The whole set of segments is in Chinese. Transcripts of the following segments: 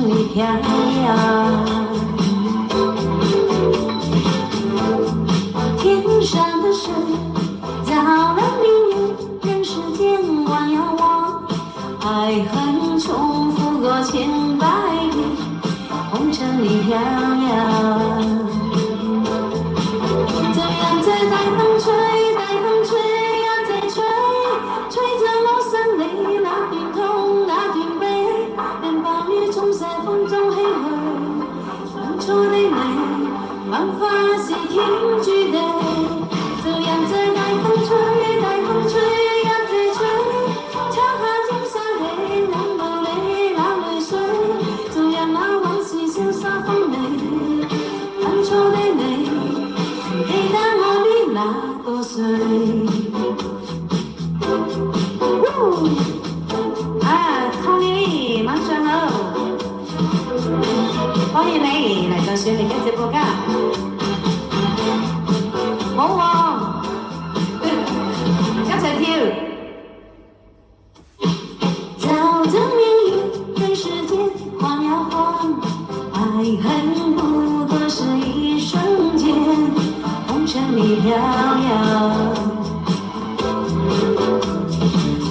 城里飘扬。天上的水造了明月，人世间弯呀弯，爱恨重复过千百遍，红尘里飘扬。这样子带风吹，带风吹呀在吹，吹着我心里那片痛那片悲，任暴雨冲在风中唏嘘，当初的你，繁华是天注定。这样子带风吹，带风吹呀在吹，恰下中山的人流泪流泪水，这样那往事潇洒风里，当初的你，记得我的那个岁。康妮马上喽，歡迎你嚟到小玲嘅直播間。冇喎，一齊跳。照着明月，人世間晃呀晃，愛恨不過是一瞬間，紅塵裡飄揚。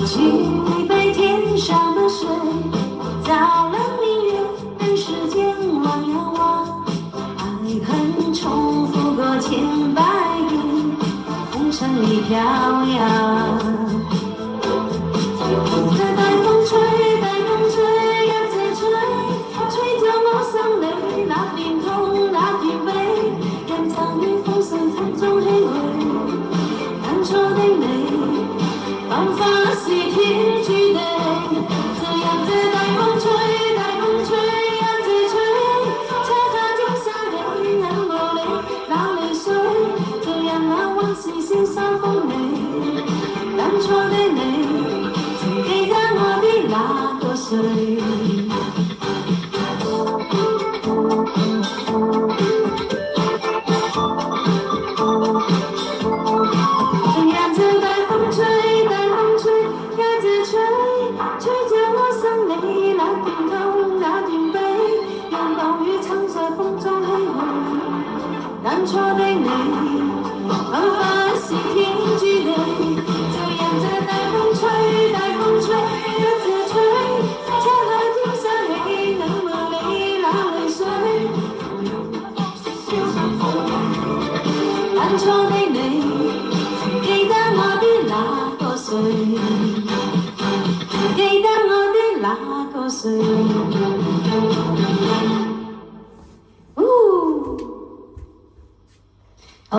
舉杯天上的水，造了明月，人世間彎呀彎，愛恨重複過千百遍，紅塵裡飄揚。帶風吹，帶風吹呀在吹，吹着我心裡那片痛那片悲，任殘雨風碎風中唏噓，當初的你，繁華是天注定。這樣子帶風吹，帶風吹呀在吹，恰下中山的人流淚流淚水，這樣那往事瀟灑風裏，當初的你，曾記得我的那個誰。當初的你，繁華是天注定。這樣子帶風吹，帶風吹呀在吹，恰下中山的人流淚流淚水。當初的你，記得我的那個誰，記得我的那個誰。